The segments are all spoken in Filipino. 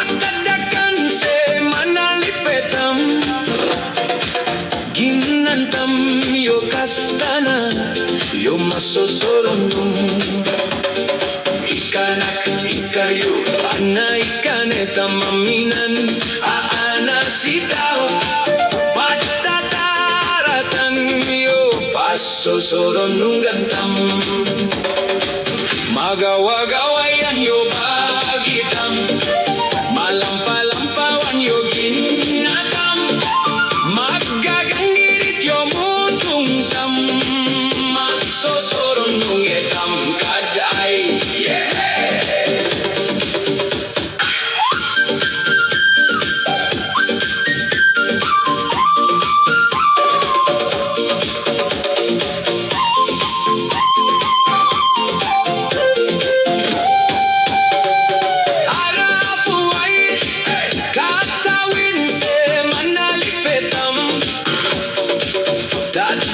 Matadakan se manalipetam ginantam yo kastana yo masosoronum ikanak ikayo anay kaneta maminan aana sitaw patataratan yo pasosoronum gantam magawa-gawayan yo bagitam malampalampawan yo ginatam magaganggirit yo mutungtam masosoron nung etam kaday yeah.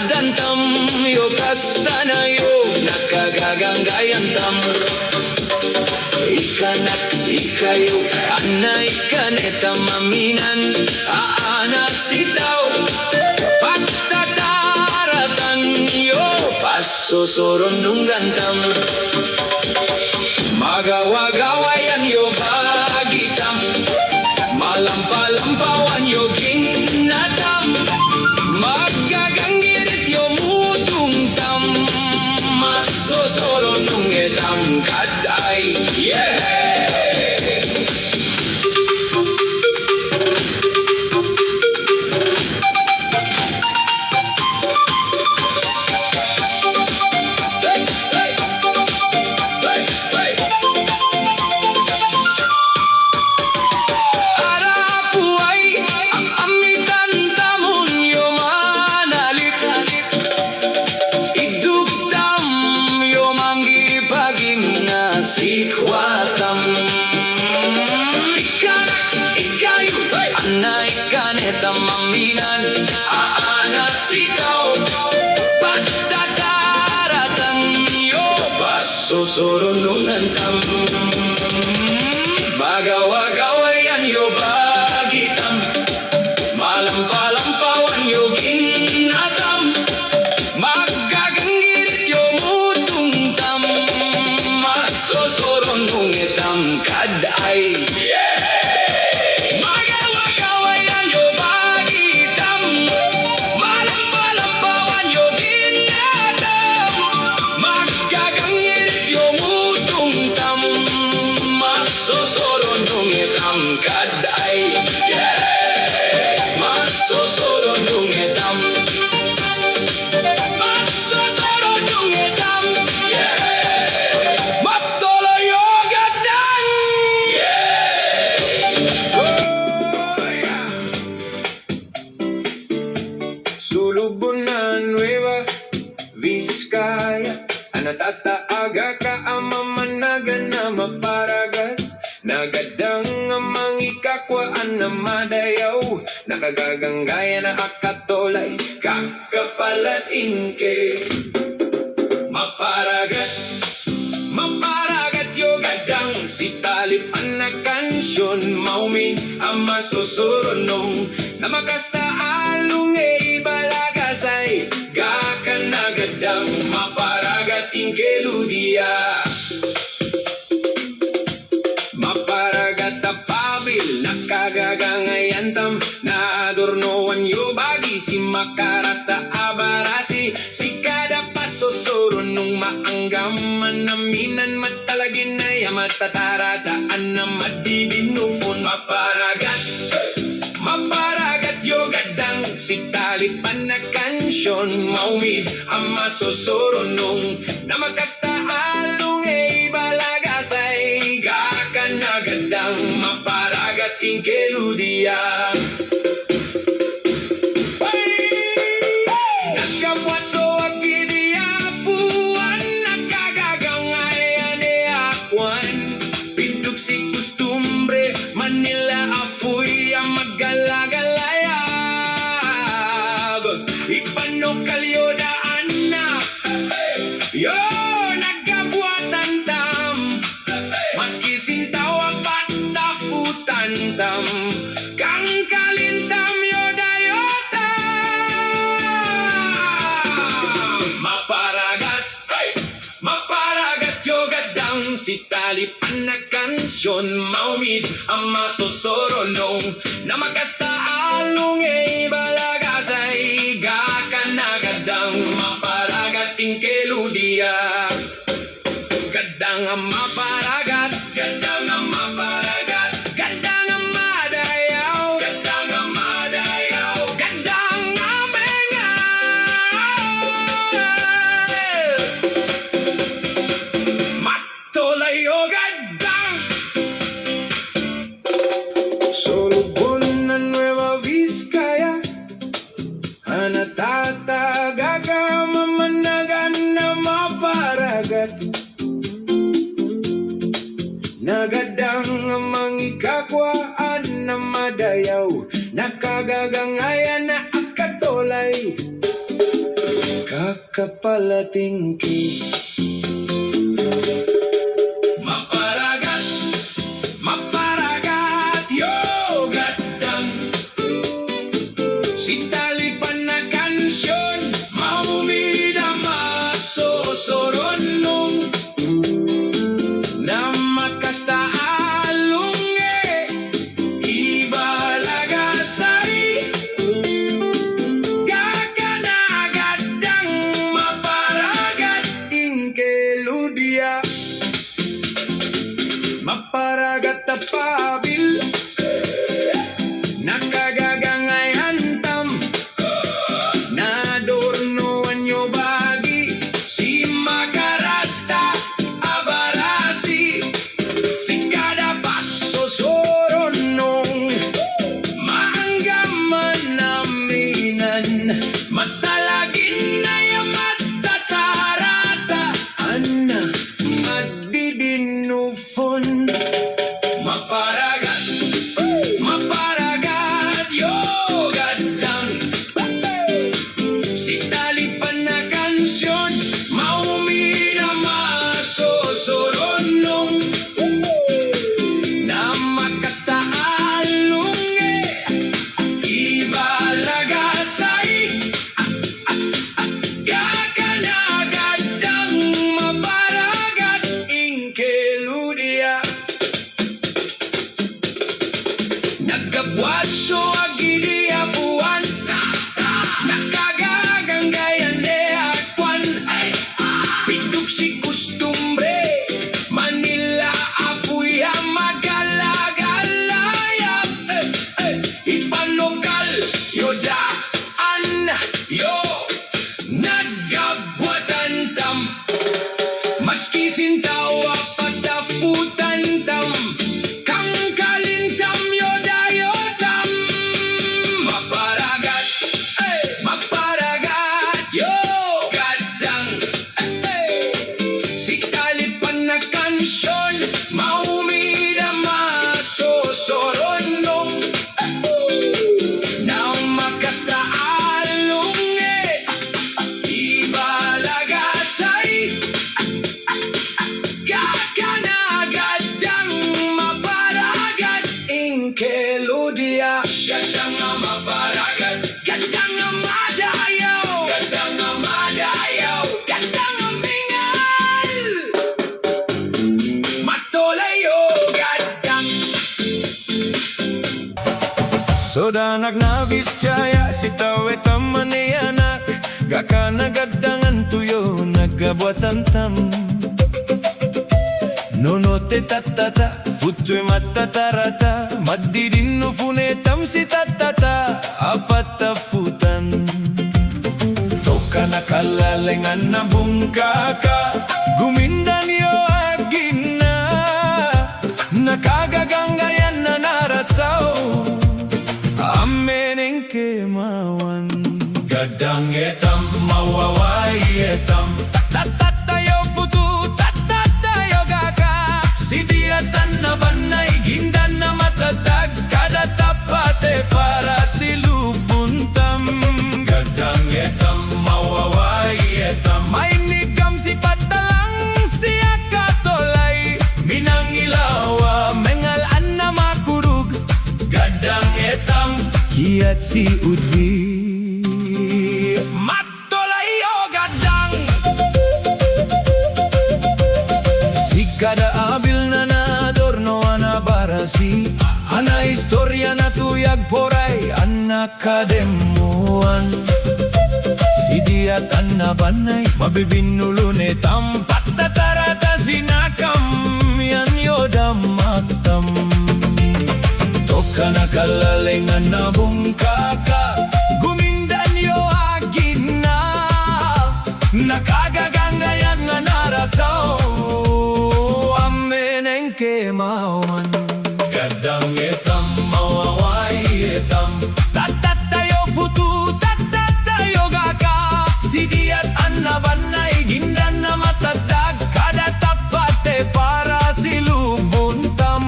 Dantam yo kastana yo nakagaganggayan tam ikanak ikayo anay kaneta maminan aana sitaw patataratan yo pasosoron nung gantam magawa-gawayan yo bagitam malampalampawan yo ginatam magaganggirit yo mutungtam masosoron nung etam kaday yeah. Sikwatam ikayo anay kaneta maminan aana sitaw patataratan yo pasosoronungan tam magawa-gawayan yo bagitam malampalampawan yo ginatam magaganggirit yo mutungtam masosoron nung etam kaday yeah. Magawa-gawayan yo bagitam malampalampawan yo ginatam magaganggirit yo mutungtam masosoron nung etam kaday yeah. Masosoron nung etam masosoron nung etam yeah. Sulubuna Nueva Vizcaya Anatataaga ka amamanagan na maparagat Nagadang amang ikakwaan na madayaw Nakagaganggaya na akatolay Kakapalat inke Maparagat Maparagat yogadang si talip anak kansyon Maumi ang masusuronong Na makasta alung balagasay Gakan nagadang maparagat inkeludia Maparagat tapabil nakagagangayantam Na adornoan yo bagi si makarasta abarasi Si kada pasosoron nung maanggaman Naminan matalagin na yamattatarataan Na madidinufon maparagat Maparagat yogadang si talipan na kansyon Maumi ang masosoronong Na magkasta alung balagasay Gakan nagadang maparagat inkeludia Nagkabuat so agidiapuan Nagkagagangayan akwan Pinduk si kustumbre Manila afuy ang maggalagalayab Ipanok kalyodaan na Yo, nagkabuatan tam Maski sintawa pat na food futantam kang kalintam yodayota maparagat ay maparagat yogadang si talipan na kansyon maumid ang masosoronong na makasta along balagasay gakanagadang maparagat ingkeludia gadang ang maparagat gadang ang maparagat gadang ang madayaw gadang ang madayaw gadang ang mengal matolayo gadang Solubon na Nueva Vizcaya Anatataga ka mamanagan na maparagat Nagadang amang ikakwaan na madayaw Nakagagangayan na akatolay Kakapalatingki Maparagat, maparagat, yogadang Si talipan na kansyon Maumida masosoronong na makasta alunge ibalagasay gakanagadang maparagat ingkeludia maparagat tapabil nakagagangay hantam nadornoan nyo bagi si makarasta abarasi si kada paso soronong maanggaman naminan matalagin na yung matatarata ana madidinufon maparagat maparagat yogadang si talipan na kansyon maumira masosoronong na makasta alunge ibalagasay gakanagadang maparagat ingkeludia nagkabwat so agidi abuan nakagaganggayan de akwan pinduk si kustumbre Manila afuya magalagalayap ipanokal yodaan yo nagabwatan tam maski sintawa padafutan tam kang kalintam yodayotam maparagat maparagat yo gadang si talipan na kansyon maumida masosoronong na makasta alunge ibalagasay gakanagadang maparagat ingkeludia gadang nga maparagat gadang nga madayaw gadang nga madayaw gadang nga mingal matolayo gadang Sodanak na Vizcaya si tawet taman anak gakanagaddangan tuyo nagabwatan tam Nonote tatata, futwe matatarata Madidino funetam si tatata, apatafutan Toka nakalalengan na bungkaka Gumindan yo agina Nakagaganggayan na narasaw Amen en kemawan Gadang etam mawawai etam Tatatayo futu tatatayo gaka Sidiatan na banay gindan na matatag Kada tapate para silubuntam Gadang etam mawawai etam May nigam si patalang siya katolay Minang ilawa mengalan na makuru kiat si udi matolay o gadang si kada abil na nadorno ana barasi ana istorya na tuyag poray ana kademuan si diat ana banay mabibinulune tampat tatarata sinakam yan yodam matam toka na kalalengan na bungkaka gumindan yo agina nakagagangayat nga narasaw amen ang kemawan gadang etam mawaway etam tatatayo futu tatatayo gaka si diat anabanay gindan na matadag kada tapate para si lubuntam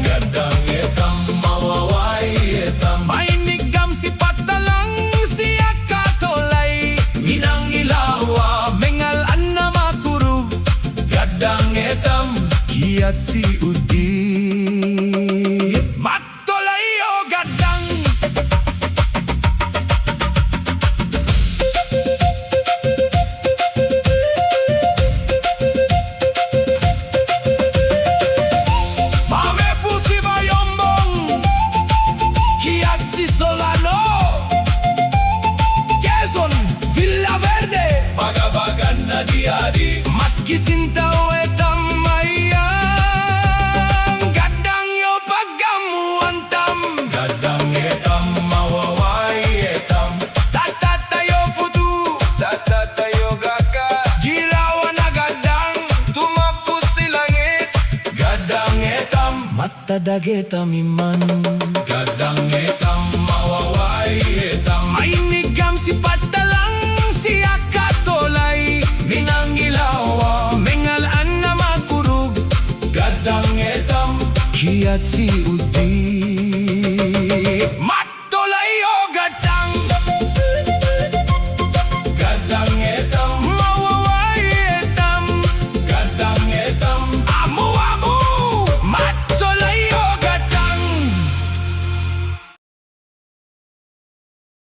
gadang etam mawaway etam mainigam si patalang siya katolay minang ilawa mengal anna makurub gadang etam kiat si udi matolay o gadang mamefu si bayombong kiat si Solano Quezon Villaverde Pagabagan na diadi maski sintaw etam mayang gadang yo paggamuan tam gadang etam mawaway etam tatatayo futu tatatayo gaka girawan na gadang tumapos si langit gadang etam matadag etam iman gadang etam mawaway etam mainigam si patalang siya katolay minang ilawa mengalan na makurug gadang etam kiat si udi